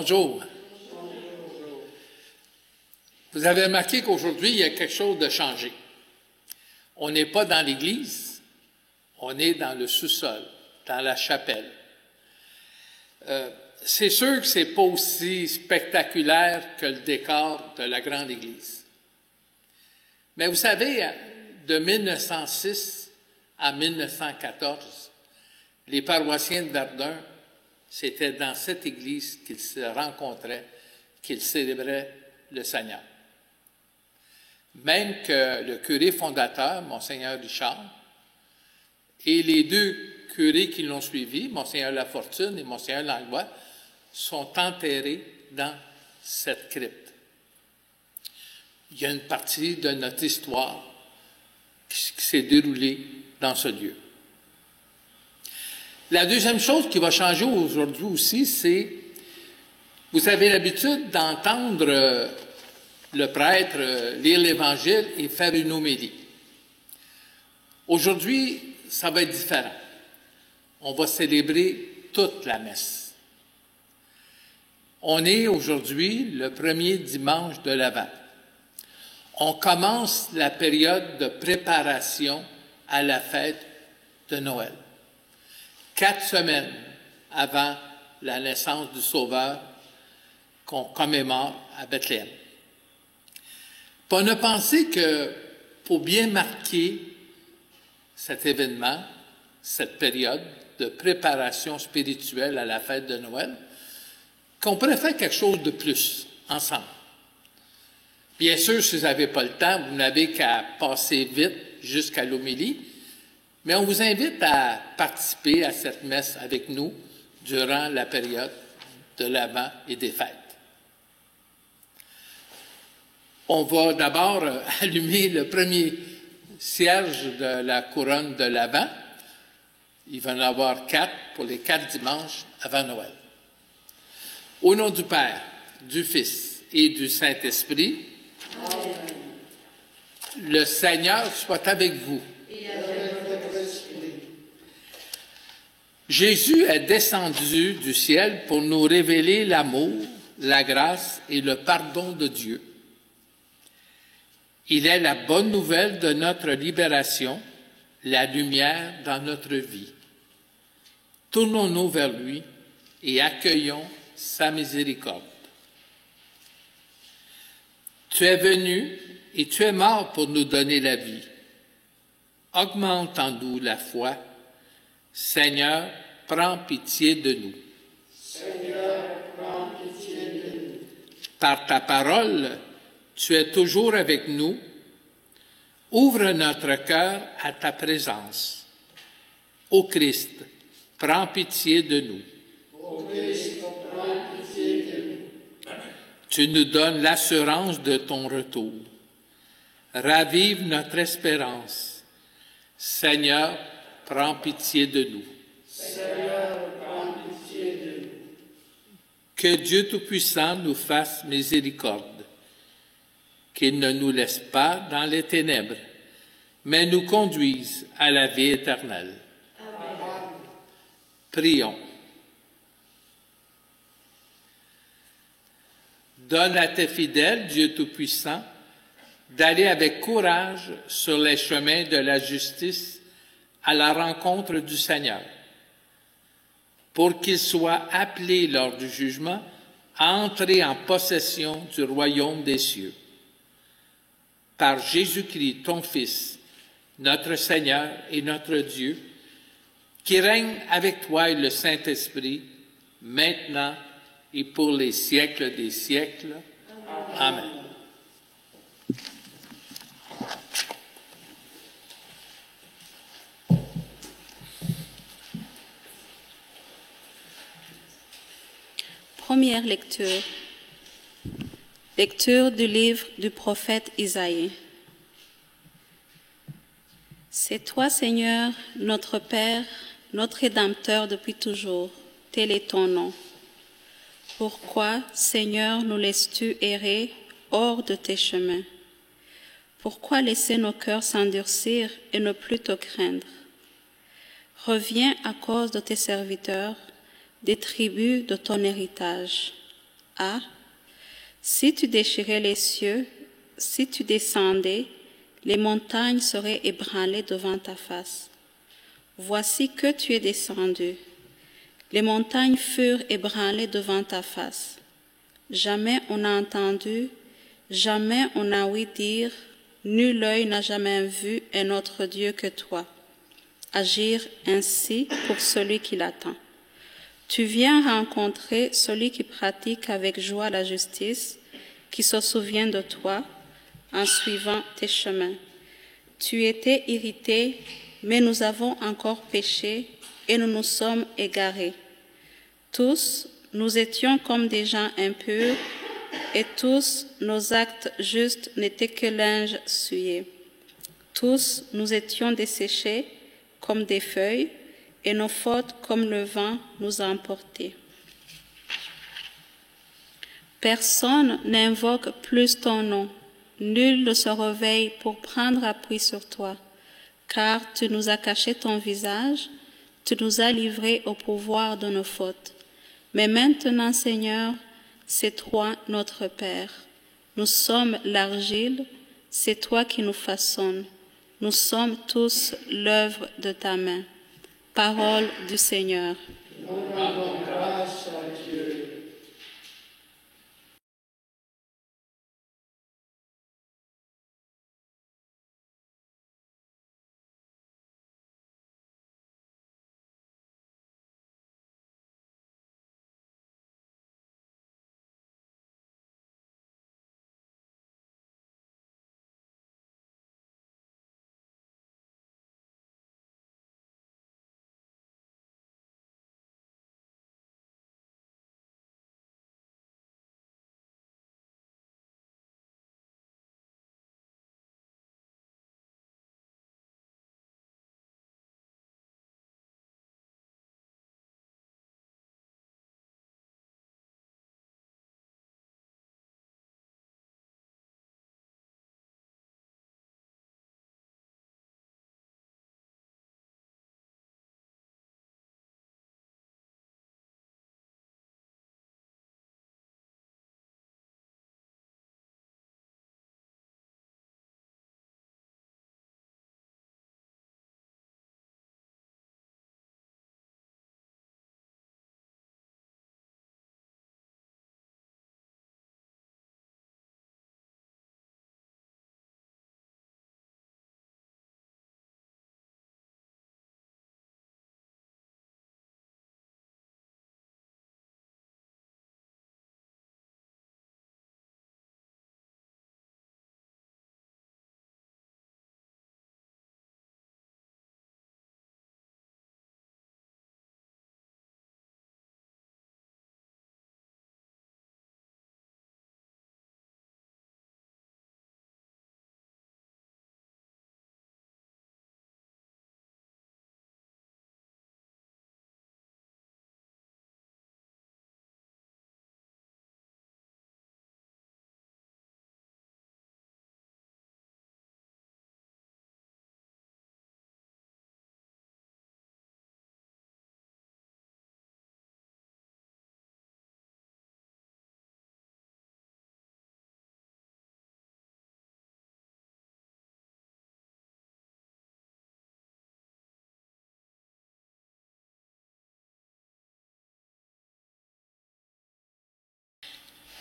Bonjour. Vous avez remarqué qu'aujourd'hui, il y a quelque chose de changé. On n'est pas dans l'église, on est dans le sous-sol, dans la chapelle. C'est sûr que c'est pas aussi spectaculaire que le décor de la grande église. Mais vous savez, de 1906 à 1914, les paroissiens de Verdun, c'était dans cette église qu'ils se rencontraient, qu'ils célébraient le Seigneur. Même que le curé fondateur, Monseigneur Richard, et les deux curés qui l'ont suivi, Monseigneur Lafortune et Monseigneur Langlois, sont enterrés dans cette crypte. Il y a une partie de notre histoire qui s'est déroulée dans ce lieu. La deuxième chose qui va changer aujourd'hui aussi, c'est, vous avez l'habitude d'entendre le prêtre lire l'Évangile et faire une homélie. Aujourd'hui, ça va être différent. On va célébrer toute la messe. On est aujourd'hui le premier dimanche de l'Avent. On commence la période de préparation à la fête de Noël. 4 semaines avant la naissance du Sauveur qu'on commémore à Bethléem. Puis on a pensé que pour bien marquer cet événement, cette période de préparation spirituelle à la fête de Noël, qu'on pourrait faire quelque chose de plus ensemble. Bien sûr, si vous n'avez pas le temps, vous n'avez qu'à passer vite jusqu'à l'homélie, mais on vous invite à participer à cette messe avec nous durant la période de l'Avent et des fêtes. On va d'abord allumer le premier cierge de la couronne de l'Avent. Il va y en avoir 4 pour les 4 dimanches avant Noël. Au nom du Père, du Fils et du Saint-Esprit, Amen. Le Seigneur soit avec vous. Et avec votre esprit. Jésus est descendu du ciel pour nous révéler l'amour, la grâce et le pardon de Dieu. Il est la bonne nouvelle de notre libération, la lumière dans notre vie. Tournons-nous vers lui et accueillons sa miséricorde. Tu es venu et tu es mort pour nous donner la vie. Augmente en nous la foi. Seigneur, prends pitié de nous. Seigneur, prends pitié de nous. Par ta parole, tu es toujours avec nous. Ouvre notre cœur à ta présence. Ô Christ, prends pitié de nous. Ô Christ, prends pitié de nous. Tu nous donnes l'assurance de ton retour. Ravive notre espérance. Seigneur, prends pitié de nous. Seigneur, prends pitié de nous. Que Dieu Tout-Puissant nous fasse miséricorde. Qu'il ne nous laisse pas dans les ténèbres, mais nous conduise à la vie éternelle. Amen. Prions. Donne à tes fidèles, Dieu Tout-Puissant, d'aller avec courage sur les chemins de la justice à la rencontre du Seigneur, pour qu'ils soient appelés lors du jugement à entrer en possession du royaume des cieux. Par Jésus-Christ, ton Fils, notre Seigneur et notre Dieu, qui règne avec toi et le Saint-Esprit, maintenant et pour les siècles des siècles. Amen. Première lecture. Lecture du livre du prophète Isaïe. C'est toi, Seigneur, notre Père, notre Rédempteur depuis toujours. Tel est ton nom. Pourquoi, Seigneur, nous laisses-tu errer hors de tes chemins? Pourquoi laisser nos cœurs s'endurcir et ne plus te craindre? Reviens à cause de tes serviteurs, des tribus de ton héritage. Ah, si tu déchirais les cieux, si tu descendais, les montagnes seraient ébranlées devant ta face. Voici que tu es descendu. Les montagnes furent ébranlées devant ta face. Jamais on n'a entendu, jamais on n'a ouï dire, nul œil n'a jamais vu un autre Dieu que toi, agir ainsi pour celui qui l'attend. Tu viens rencontrer celui qui pratique avec joie la justice, qui se souvient de toi en suivant tes chemins. Tu étais irrité, mais nous avons encore péché et nous nous sommes égarés. Tous, nous étions comme des gens impurs et tous nos actes justes n'étaient que linge souillé. Tous, nous étions desséchés comme des feuilles et nos fautes comme le vent nous a emportés. Personne n'invoque plus ton nom, nul ne se réveille pour prendre appui sur toi, car tu nous as caché ton visage, tu nous as livrés au pouvoir de nos fautes. Mais maintenant, Seigneur, c'est toi notre Père. Nous sommes l'argile, c'est toi qui nous façonnes. Nous sommes tous l'œuvre de ta main. Parole du Seigneur. Nous rendons grâce à Dieu.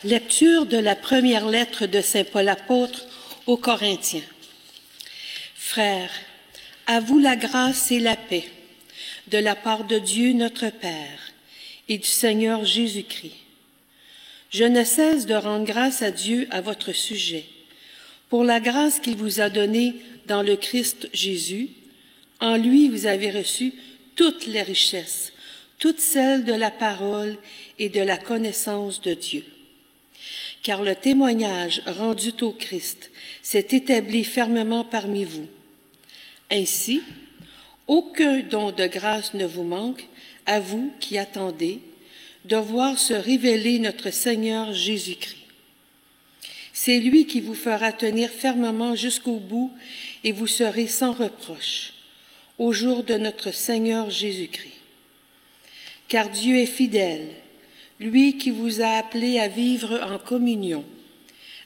Lecture de la première lettre de saint Paul apôtre aux Corinthiens. Frères, à vous la grâce et la paix de la part de Dieu notre Père et du Seigneur Jésus-Christ. Je ne cesse de rendre grâce à Dieu à votre sujet, pour la grâce qu'il vous a donnée dans le Christ Jésus. En lui, vous avez reçu toutes les richesses, toutes celles de la parole et de la connaissance de Dieu. Car le témoignage rendu au Christ s'est établi fermement parmi vous. Ainsi, aucun don de grâce ne vous manque, à vous qui attendez, de voir se révéler notre Seigneur Jésus-Christ. C'est lui qui vous fera tenir fermement jusqu'au bout et vous serez sans reproche au jour de notre Seigneur Jésus-Christ. Car Dieu est fidèle, lui qui vous a appelés à vivre en communion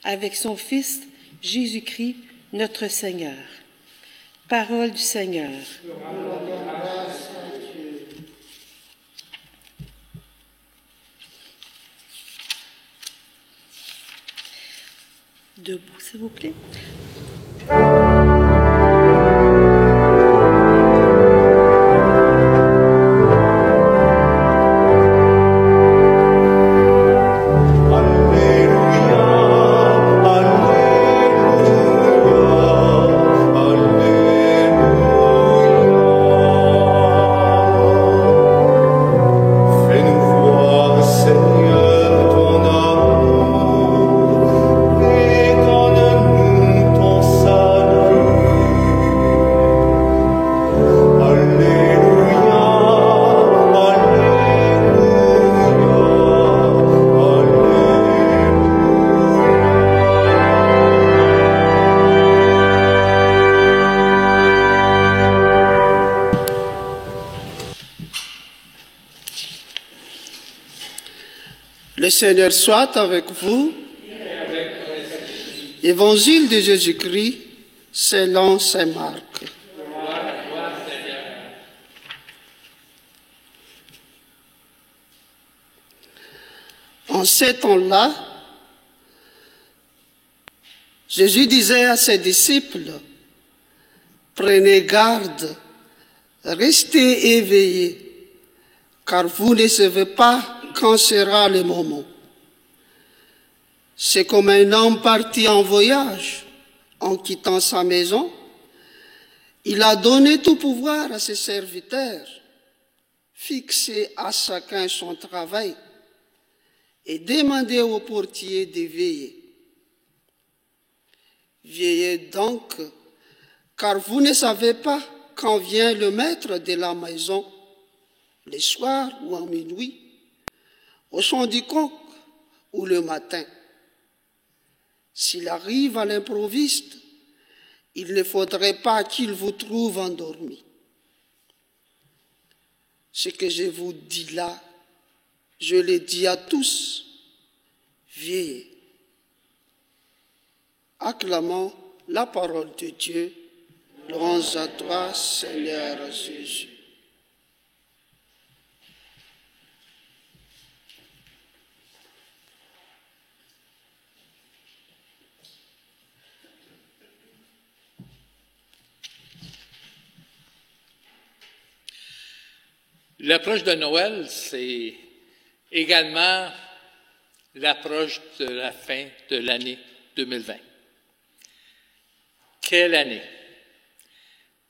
avec son Fils Jésus-Christ, notre Seigneur. Parole du Seigneur. Debout, s'il vous plaît. Le Seigneur soit avec vous. Évangile de Jésus-Christ selon saint Marc. En ces temps-là, Jésus disait à ses disciples, « Prenez garde, restez éveillés, car vous ne savez pas quand sera le moment. C'est comme un homme parti en voyage, en quittant sa maison. Il a donné tout pouvoir à ses serviteurs, fixé à chacun son travail et demandé au portier de veiller. Veillez donc, car vous ne savez pas quand vient le maître de la maison, le soir ou à minuit, au son du coq ou le matin. S'il arrive à l'improviste, il ne faudrait pas qu'il vous trouve endormi. Ce que je vous dis là, je le dis à tous, veillez. Acclamons la parole de Dieu. Louange à toi, Seigneur Jésus. L'approche de Noël, c'est également l'approche de la fin de l'année 2020. Quelle année?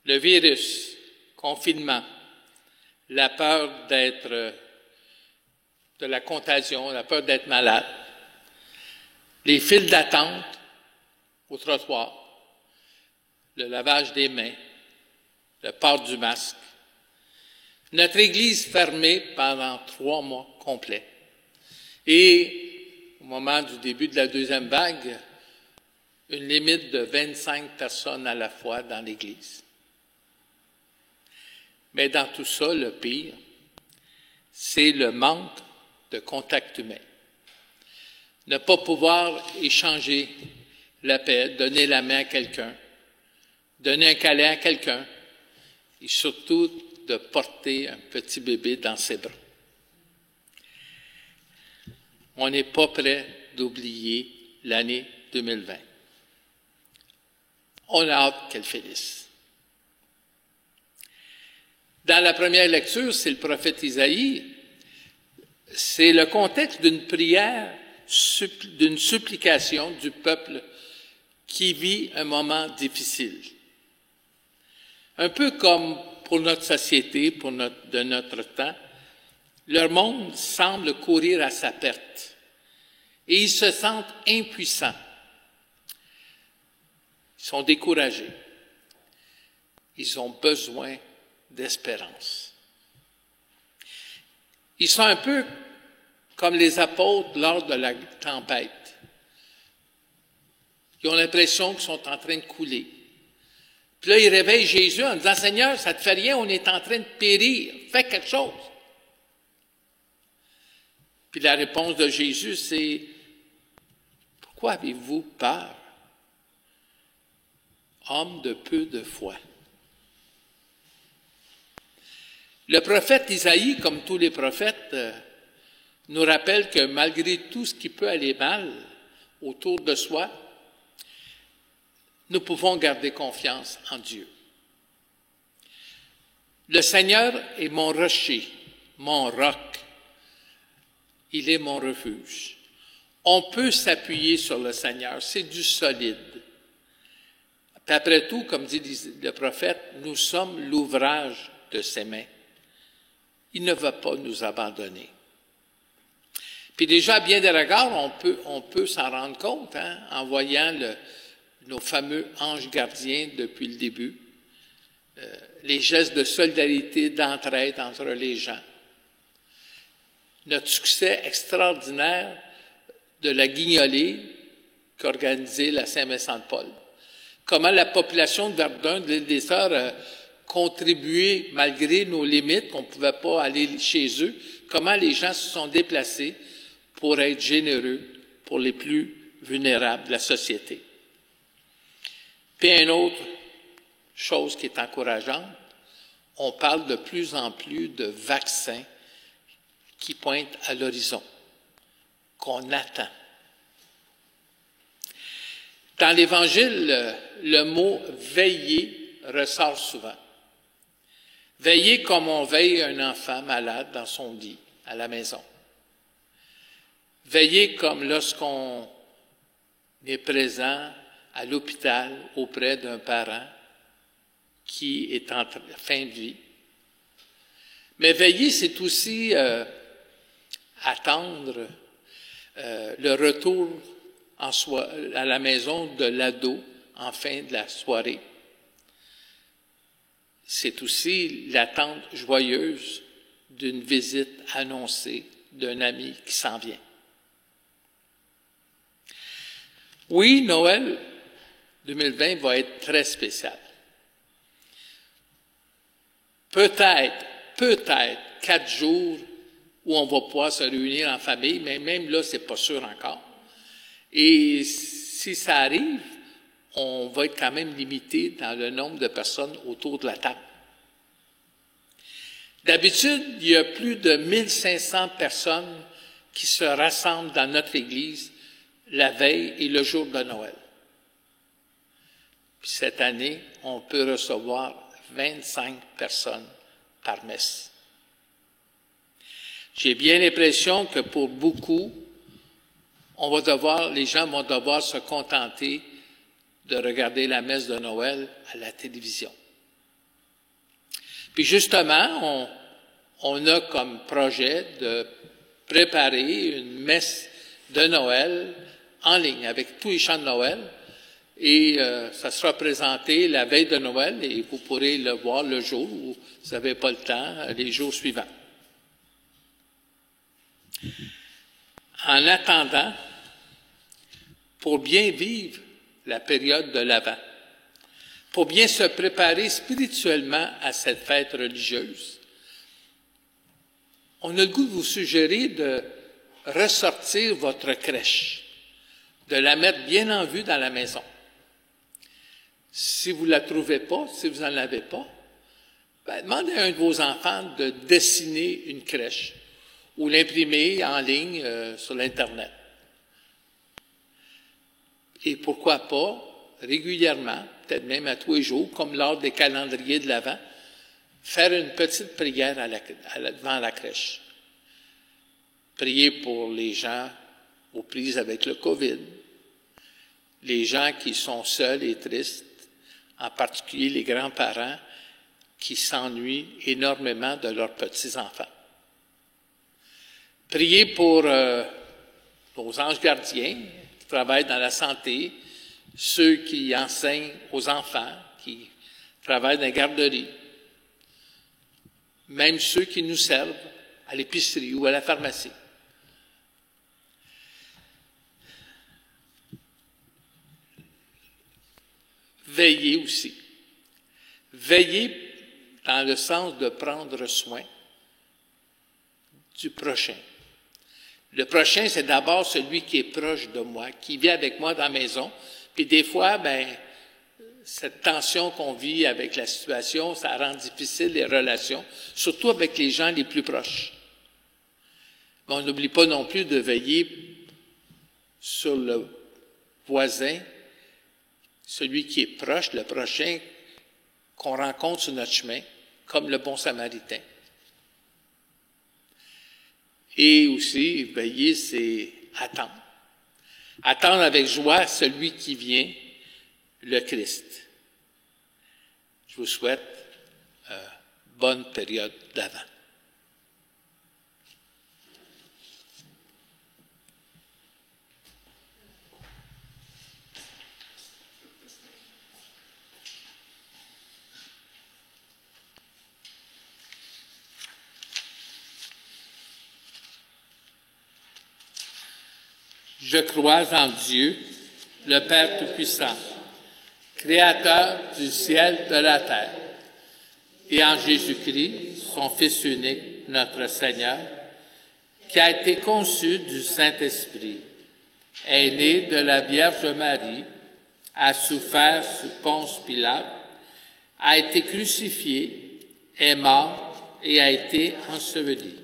Le virus, confinement, la peur de la contagion, la peur d'être malade, les files d'attente au trottoir, le lavage des mains, le port du masque, notre Église fermée pendant 3 mois complets. Et au moment du début de la deuxième vague, une limite de 25 personnes à la fois dans l'Église. Mais dans tout ça, le pire, c'est le manque de contact humain. Ne pas pouvoir échanger la paix, donner la main à quelqu'un, donner un câlin à quelqu'un, et surtout de porter un petit bébé dans ses bras. On n'est pas prêt d'oublier l'année 2020. On a hâte qu'elle finisse. Dans la première lecture, c'est le prophète Isaïe, c'est le contexte d'une prière, d'une supplication du peuple qui vit un moment difficile. Un peu comme pour notre société, de notre temps, leur monde semble courir à sa perte et ils se sentent impuissants. Ils sont découragés. Ils ont besoin d'espérance. Ils sont un peu comme les apôtres lors de la tempête. Ils ont l'impression qu'ils sont en train de couler. Puis là, ils réveillent Jésus en disant, « Seigneur, ça ne te fait rien, on est en train de périr, fais quelque chose. » Puis la réponse de Jésus, c'est « Pourquoi avez-vous peur, homme de peu de foi? » Le prophète Isaïe, comme tous les prophètes, nous rappelle que malgré tout ce qui peut aller mal autour de soi, nous pouvons garder confiance en Dieu. Le Seigneur est mon rocher, mon roc. Il est mon refuge. On peut s'appuyer sur le Seigneur, c'est du solide. Puis après tout, comme dit le prophète, nous sommes l'ouvrage de ses mains. Il ne va pas nous abandonner. Puis déjà, à bien des regards, on peut s'en rendre compte en voyant nos fameux anges gardiens depuis le début, les gestes de solidarité, d'entraide entre les gens. Notre succès extraordinaire de la guignolée qu'organisait la Saint-Vincent-de-Paul. Comment la population de Verdun, de l'île des Sœurs, a contribué, malgré nos limites, qu'on ne pouvait pas aller chez eux, comment les gens se sont déplacés pour être généreux pour les plus vulnérables de la société. Puis une autre chose qui est encourageante, on parle de plus en plus de vaccins qui pointent à l'horizon, qu'on attend. Dans l'Évangile, le mot « veiller » ressort souvent. Veiller comme on veille un enfant malade dans son lit, à la maison. Veiller comme lorsqu'on est présent à l'hôpital auprès d'un parent qui est en fin de vie. Mais veiller, c'est aussi attendre le retour à la maison de l'ado en fin de la soirée. C'est aussi l'attente joyeuse d'une visite annoncée d'un ami qui s'en vient. Oui, Noël 2020 va être très spécial. Peut-être 4 jours où on va pouvoir se réunir en famille, mais même là, c'est pas sûr encore. Et si ça arrive, on va être quand même limité dans le nombre de personnes autour de la table. D'habitude, il y a plus de 1500 personnes qui se rassemblent dans notre Église la veille et le jour de Noël. Puis cette année, on peut recevoir 25 personnes par messe. J'ai bien l'impression que pour beaucoup, les gens vont devoir se contenter de regarder la messe de Noël à la télévision. Puis justement, on a comme projet de préparer une messe de Noël en ligne avec tous les chants de Noël et ça sera présenté la veille de Noël et vous pourrez le voir le jour où vous n'avez pas le temps, les jours suivants. En attendant, pour bien vivre la période de l'Avent, pour bien se préparer spirituellement à cette fête religieuse, on a le goût de vous suggérer de ressortir votre crèche, de la mettre bien en vue dans la maison. Si vous ne la trouvez pas, si vous n'en avez pas, demandez à un de vos enfants de dessiner une crèche ou l'imprimer en ligne sur l'Internet. Et pourquoi pas, régulièrement, peut-être même à tous les jours, comme lors des calendriers de l'Avent, faire une petite prière devant la crèche. Prier pour les gens aux prises avec le COVID, les gens qui sont seuls et tristes, en particulier les grands-parents qui s'ennuient énormément de leurs petits-enfants. Prier pour nos anges gardiens qui travaillent dans la santé, ceux qui enseignent aux enfants, qui travaillent dans les garderies, même ceux qui nous servent à l'épicerie ou à la pharmacie. Veillez aussi. Veillez dans le sens de prendre soin du prochain. Le prochain, c'est d'abord celui qui est proche de moi, qui vit avec moi dans la maison. Puis des fois, cette tension qu'on vit avec la situation, ça rend difficile les relations, surtout avec les gens les plus proches. Mais on n'oublie pas non plus de veiller sur le voisin, celui qui est proche, le prochain qu'on rencontre sur notre chemin, comme le bon samaritain. Et aussi, veiller, c'est attendre. Attendre avec joie celui qui vient, le Christ. Je vous souhaite bonne période d'Avent. Je crois en Dieu, le Père Tout-Puissant, Créateur du ciel et de la terre, et en Jésus-Christ, son Fils unique, notre Seigneur, qui a été conçu du Saint-Esprit, est né de la Vierge Marie, a souffert sous Ponce Pilate, a été crucifié, est mort et a été enseveli,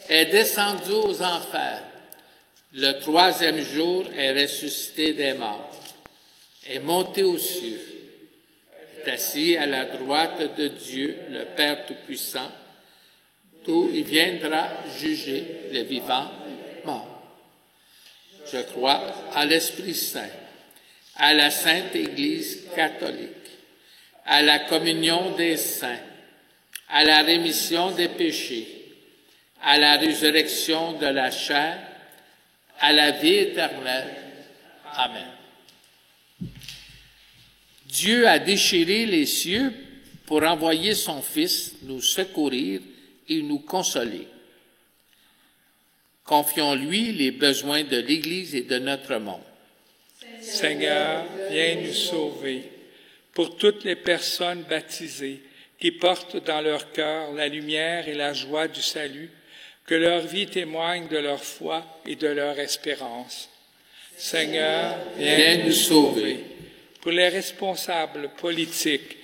est descendu aux enfers. Le troisième jour est ressuscité des morts, est monté aux cieux, est assis à la droite de Dieu, le Père Tout-Puissant, d'où il viendra juger les vivants et les morts. Je crois à l'Esprit Saint, à la Sainte Église catholique, à la communion des saints, à la rémission des péchés, à la résurrection de la chair, à la vie éternelle. Amen. Dieu a déchiré les cieux pour envoyer son Fils nous secourir et nous consoler. Confions-lui les besoins de l'Église et de notre monde. Seigneur, viens nous sauver. Pour toutes les personnes baptisées qui portent dans leur cœur la lumière et la joie du salut, que leur vie témoigne de leur foi et de leur espérance. Seigneur, viens nous sauver. Pour les responsables politiques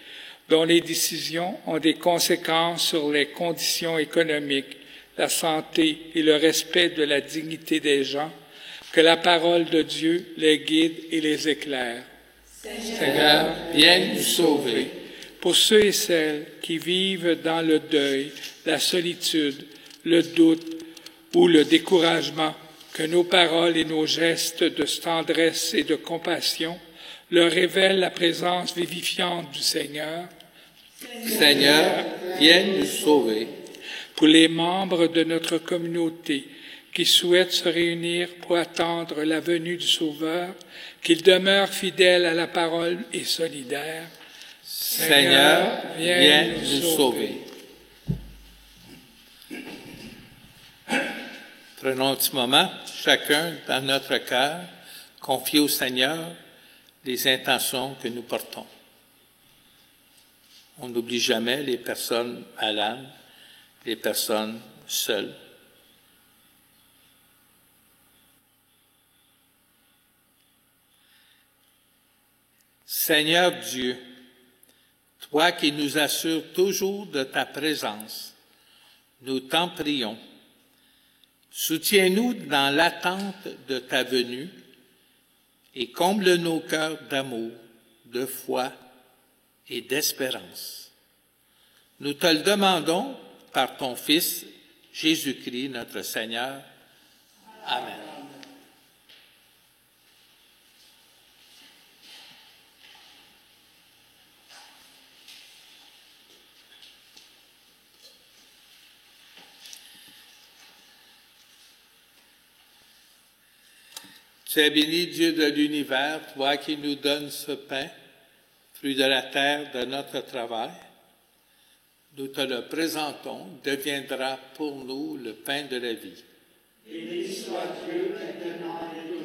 dont les décisions ont des conséquences sur les conditions économiques, la santé et le respect de la dignité des gens, que la parole de Dieu les guide et les éclaire. Seigneur, viens nous sauver. Pour ceux et celles qui vivent dans le deuil, la solitude, le doute ou le découragement, que nos paroles et nos gestes de tendresse et de compassion leur révèlent la présence vivifiante du Seigneur. Seigneur, viens nous sauver. Pour les membres de notre communauté qui souhaitent se réunir pour attendre la venue du Sauveur, qu'ils demeurent fidèles à la parole et solidaires. Seigneur, viens nous sauver. Prenons un petit moment, chacun dans notre cœur, confier au Seigneur les intentions que nous portons. On n'oublie jamais les personnes malades, les personnes seules. Seigneur Dieu, toi qui nous assures toujours de ta présence, nous t'en prions. Soutiens-nous dans l'attente de ta venue et comble nos cœurs d'amour, de foi et d'espérance. Nous te le demandons par ton Fils, Jésus-Christ, notre Seigneur. Amen. Tu es béni, Dieu de l'univers, toi qui nous donnes ce pain, fruit de la terre de notre travail. Nous te le présentons, deviendra pour nous le pain de la vie. Béni soit Dieu maintenant et toujours.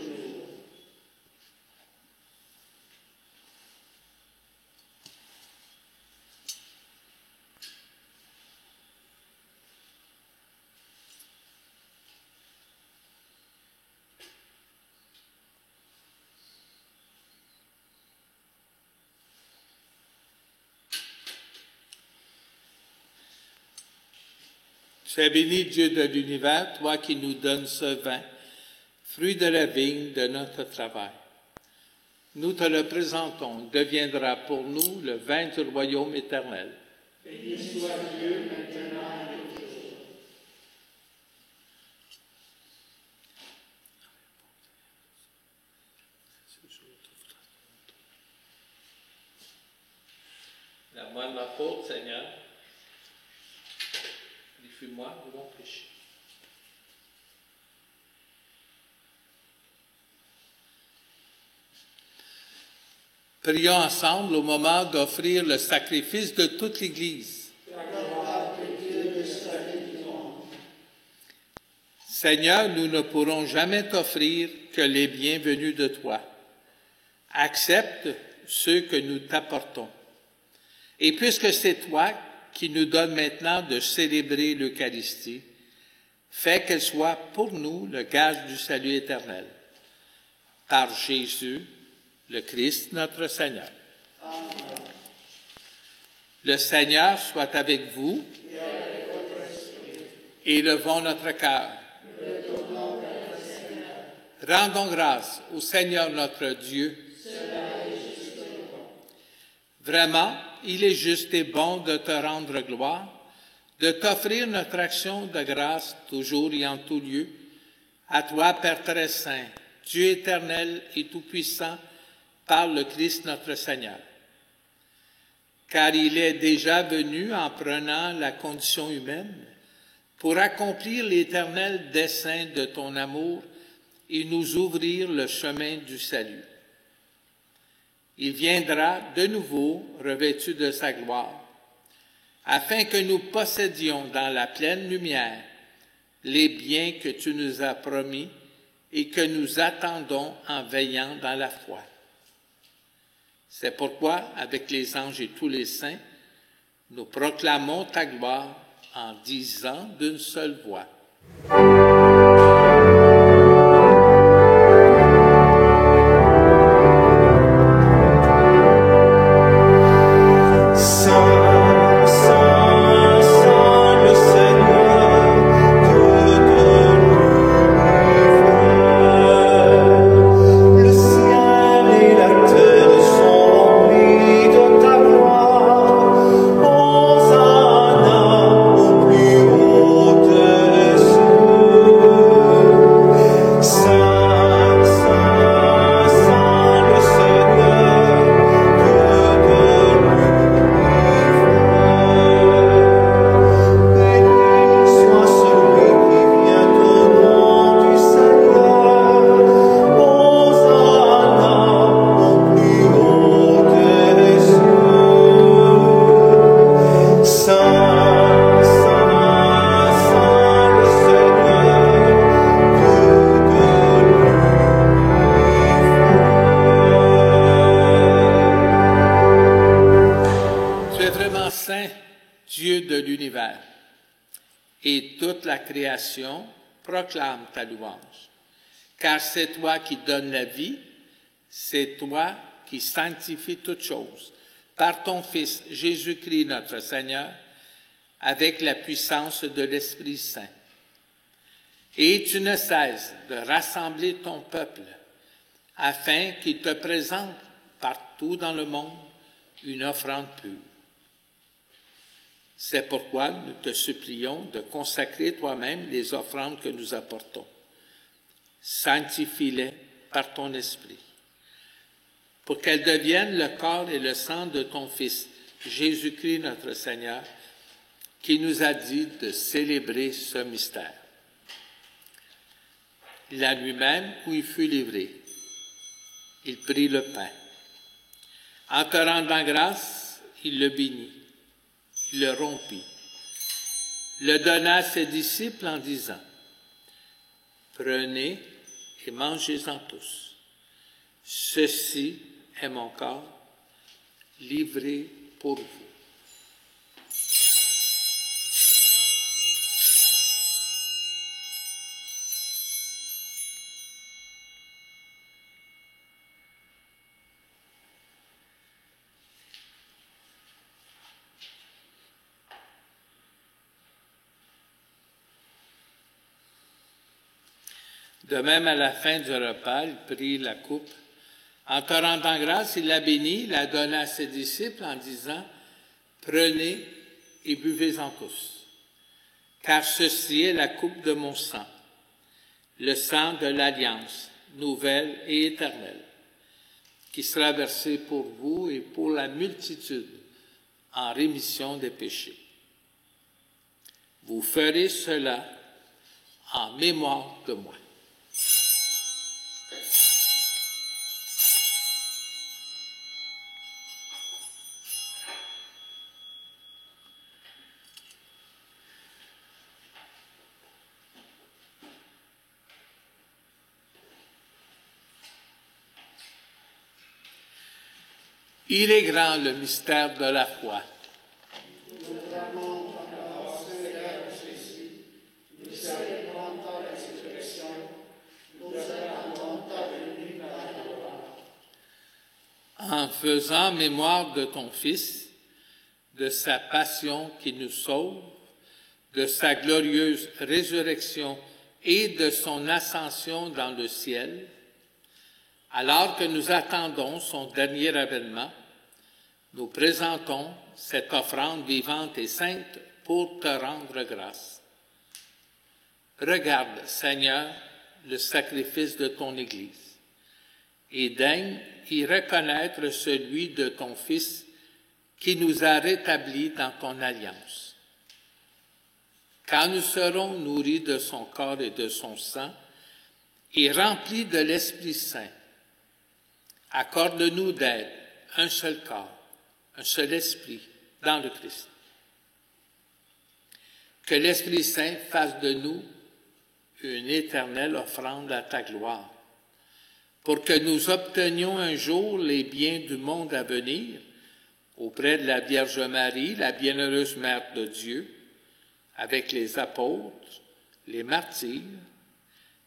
Sois béni, Dieu de l'univers, toi qui nous donnes ce vin, fruit de la vigne de notre travail. Nous te le présentons, deviendra pour nous le vin du royaume éternel. Béni soit Dieu maintenant et toujours. Lave-moi de ma faute, Seigneur. Purifie-moi de mon péché. Prions ensemble au moment d'offrir le sacrifice de toute l'Église. Seigneur, nous ne pourrons jamais t'offrir que les bienvenus de toi. Accepte ceux que nous t'apportons. Et puisque c'est toi qui nous donnes maintenant de célébrer l'Eucharistie, fais qu'elle soit pour nous le gage du salut éternel. Par Jésus, le Christ, notre Seigneur. Amen. Le Seigneur soit avec vous et élevons notre cœur. Rendons grâce au Seigneur notre Dieu. Vraiment, il est juste et bon de te rendre gloire, de t'offrir notre action de grâce toujours et en tout lieu. À toi, Père très saint, Dieu éternel et tout-puissant, par le Christ notre Seigneur. Car il est déjà venu en prenant la condition humaine pour accomplir l'éternel dessein de ton amour et nous ouvrir le chemin du salut. Il viendra de nouveau revêtu de sa gloire, afin que nous possédions dans la pleine lumière les biens que tu nous as promis et que nous attendons en veillant dans la foi. C'est pourquoi, avec les anges et tous les saints, nous proclamons ta gloire en disant d'une seule voix. Et toute la création proclame ta louange. Car c'est toi qui donnes la vie, c'est toi qui sanctifies toutes choses, par ton Fils Jésus-Christ notre Seigneur, avec la puissance de l'Esprit Saint. Et tu ne cesses de rassembler ton peuple, afin qu'il te présente partout dans le monde une offrande pure. C'est pourquoi nous te supplions de consacrer toi-même les offrandes que nous apportons. Sanctifie-les par ton esprit, pour qu'elles deviennent le corps et le sang de ton Fils, Jésus-Christ notre Seigneur, qui nous a dit de célébrer ce mystère. La nuit même où il fut livré, il prit le pain. En te rendant grâce, il le bénit. Il le rompit, le donna à ses disciples en disant, « Prenez et mangez-en tous. Ceci est mon corps, livré pour vous. » De même, à la fin du repas, il prit la coupe. En te rendant grâce, il la bénit, la donna à ses disciples en disant, « Prenez et buvez-en tous, car ceci est la coupe de mon sang, le sang de l'alliance, nouvelle et éternelle, qui sera versé pour vous et pour la multitude en rémission des péchés. Vous ferez cela en mémoire de moi. » Il est grand le mystère de la foi. En faisant mémoire de ton Fils, de sa passion qui nous sauve, de sa glorieuse résurrection et de son ascension dans le ciel, alors que nous attendons son dernier avènement, nous présentons cette offrande vivante et sainte pour te rendre grâce. Regarde, Seigneur, le sacrifice de ton Église, et daigne y reconnaître celui de ton Fils qui nous a rétablis dans ton alliance. Quand nous serons nourris de son corps et de son sang, et remplis de l'Esprit Saint, accorde-nous d'être un seul corps, un seul esprit dans le Christ. Que l'Esprit Saint fasse de nous une éternelle offrande à ta gloire, pour que nous obtenions un jour les biens du monde à venir auprès de la Vierge Marie, la bienheureuse Mère de Dieu, avec les apôtres, les martyrs,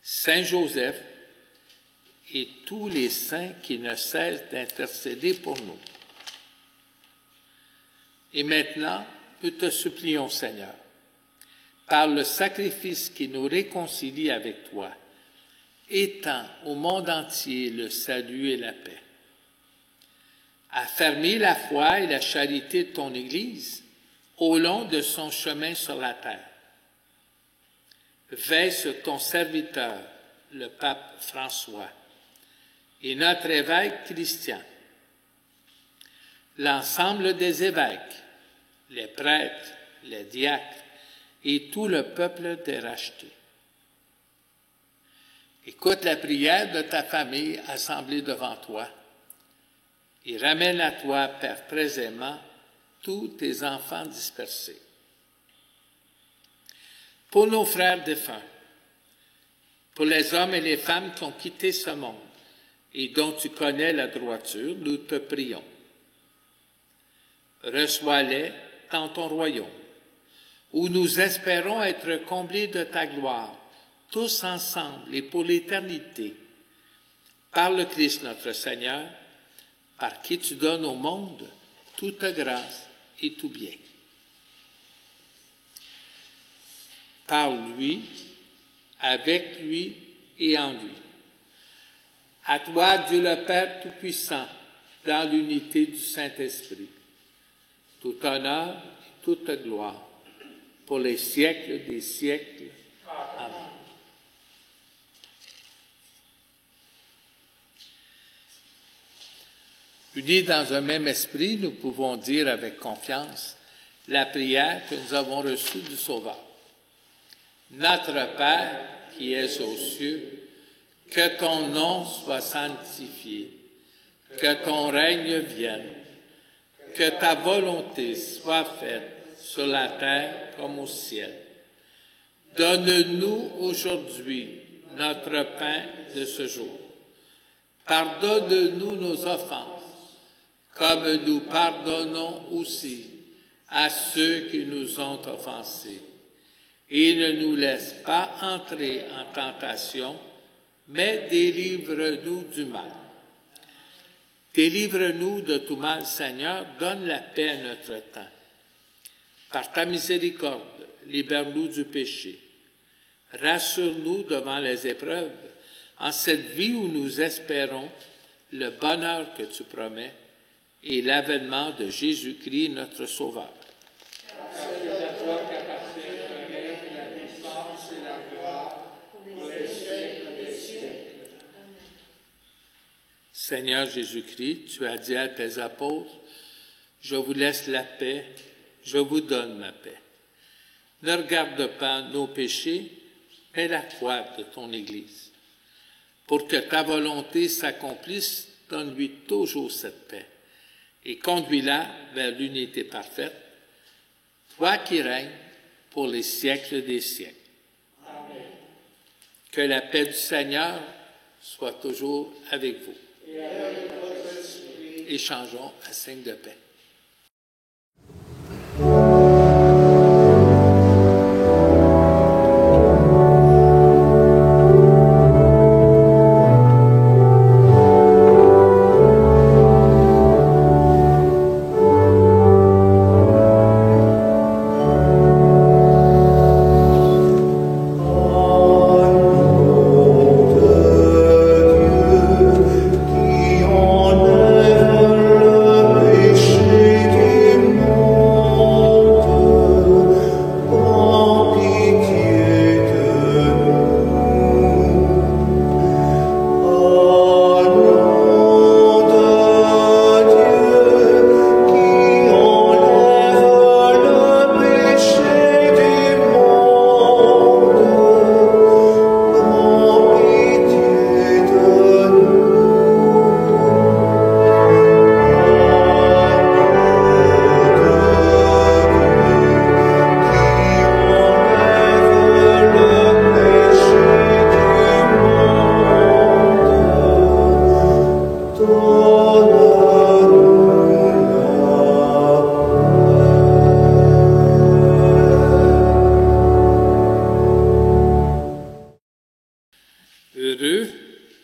Saint Joseph et tous les saints qui ne cessent d'intercéder pour nous. Et maintenant, nous te supplions, Seigneur, par le sacrifice qui nous réconcilie avec toi, étends au monde entier le salut et la paix. Affermis la foi et la charité de ton Église au long de son chemin sur la terre. Veille sur ton serviteur, le pape François, et notre évêque Christian, l'ensemble des évêques, les prêtres, les diacres et tout le peuple des rachetés. Écoute la prière de ta famille assemblée devant toi et ramène à toi, Père très aimant, tous tes enfants dispersés. Pour nos frères défunts, pour les hommes et les femmes qui ont quitté ce monde et dont tu connais la droiture, nous te prions. Reçois-les dans ton royaume, où nous espérons être comblés de ta gloire, tous ensemble et pour l'éternité, par le Christ notre Seigneur, par qui tu donnes au monde toute grâce et tout bien. Par lui, avec lui et en lui. À toi, Dieu le Père Tout-Puissant, dans l'unité du Saint-Esprit, tout honneur et toute gloire, pour les siècles des siècles. Amen. Unis dans un même esprit, nous pouvons dire avec confiance la prière que nous avons reçue du Sauveur. Notre Père qui es aux cieux, que ton nom soit sanctifié, que ton règne vienne, que ta volonté soit faite sur la terre comme au ciel. Donne-nous aujourd'hui notre pain de ce jour. Pardonne-nous nos offenses, comme nous pardonnons aussi à ceux qui nous ont offensés. Et ne nous laisse pas entrer en tentation, mais délivre-nous du mal. Délivre-nous de tout mal, Seigneur, donne la paix à notre temps. Par ta miséricorde, libère-nous du péché. Rassure-nous devant les épreuves en cette vie où nous espérons le bonheur que tu promets et l'avènement de Jésus-Christ, notre Sauveur. Seigneur Jésus-Christ, tu as dit à tes apôtres, « Je vous laisse la paix, je vous donne ma paix. » Ne regarde pas nos péchés, mais la foi de ton Église. Pour que ta volonté s'accomplisse, donne-lui toujours cette paix et conduis-la vers l'unité parfaite, toi qui règnes pour les siècles des siècles. Amen. Que la paix du Seigneur soit toujours avec vous. Et avec votre esprit. Échangeons un signe de paix.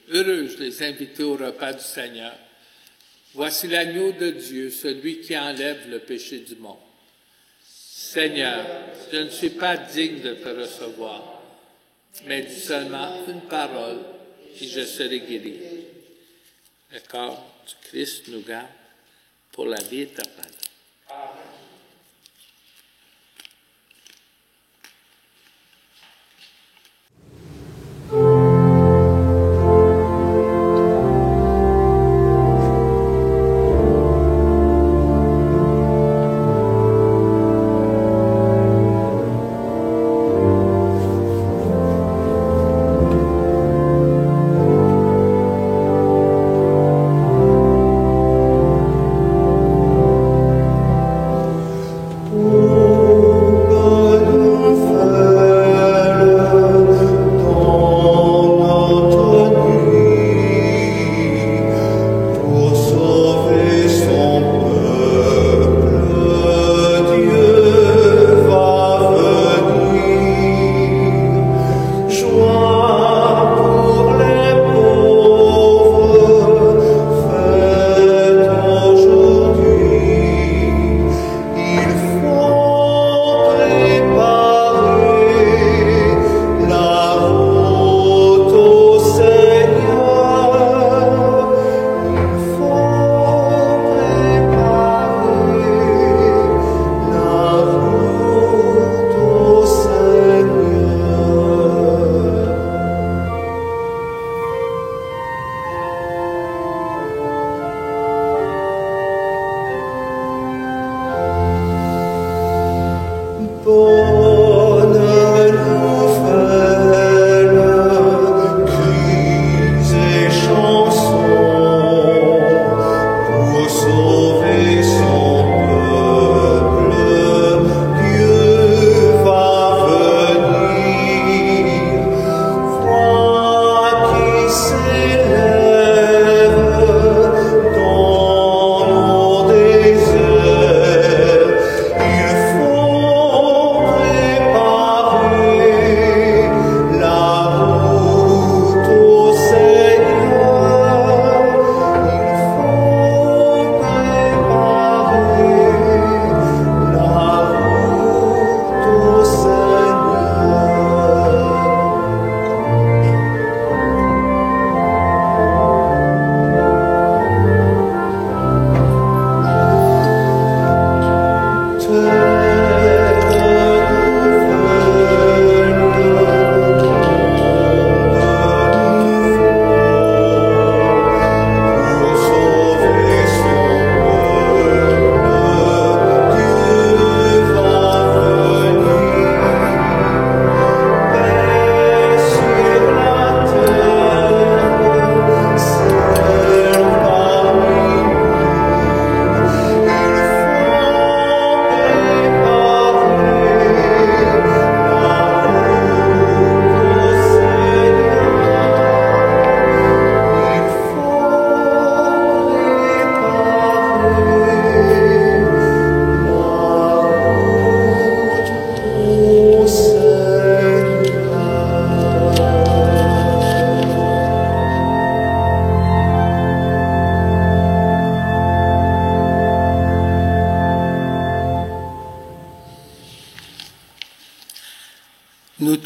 Heureux les invités au repas du Seigneur. Voici l'agneau de Dieu, celui qui enlève le péché du monde. Seigneur, je ne suis pas digne de te recevoir, mais dis seulement une parole et je serai guéri. Le corps du Christ nous garde pour la vie éternelle.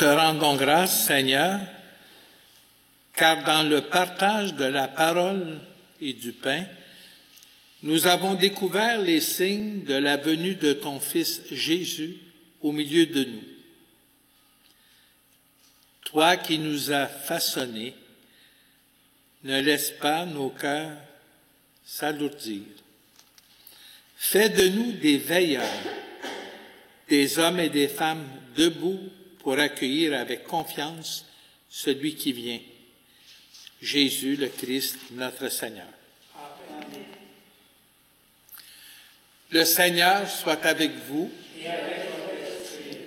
te rendons grâce, Seigneur, car dans le partage de la parole et du pain, nous avons découvert les signes de la venue de ton Fils Jésus au milieu de nous. Toi qui nous as façonnés, ne laisse pas nos cœurs s'alourdir. Fais de nous des veilleurs, des hommes et des femmes debout pour accueillir avec confiance celui qui vient, Jésus le Christ, notre Seigneur. Amen. Le Seigneur soit avec vous. Et avec votre esprit.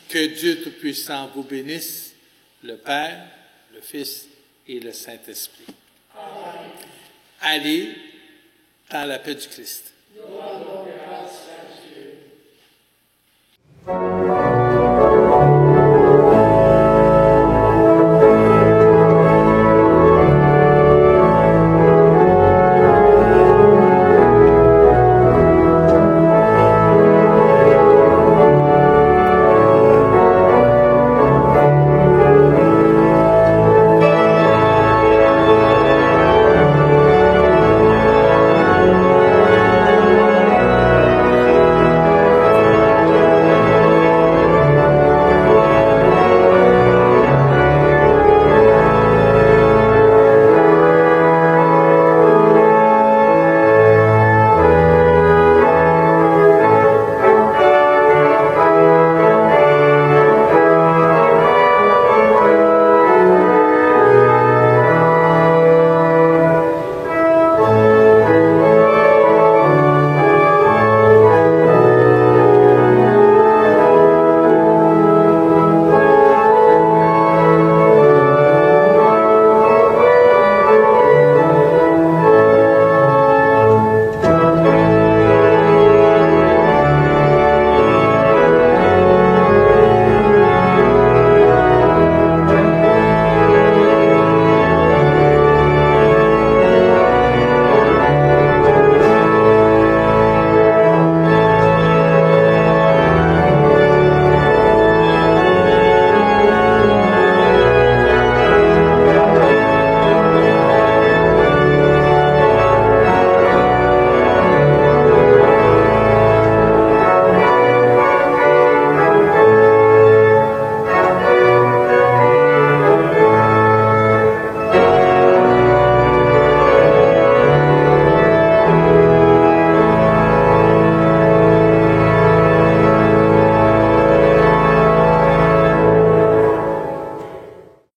Que Dieu Tout-Puissant vous bénisse, le Père, le Fils et le Saint-Esprit. Amen. Allez dans la paix du Christ.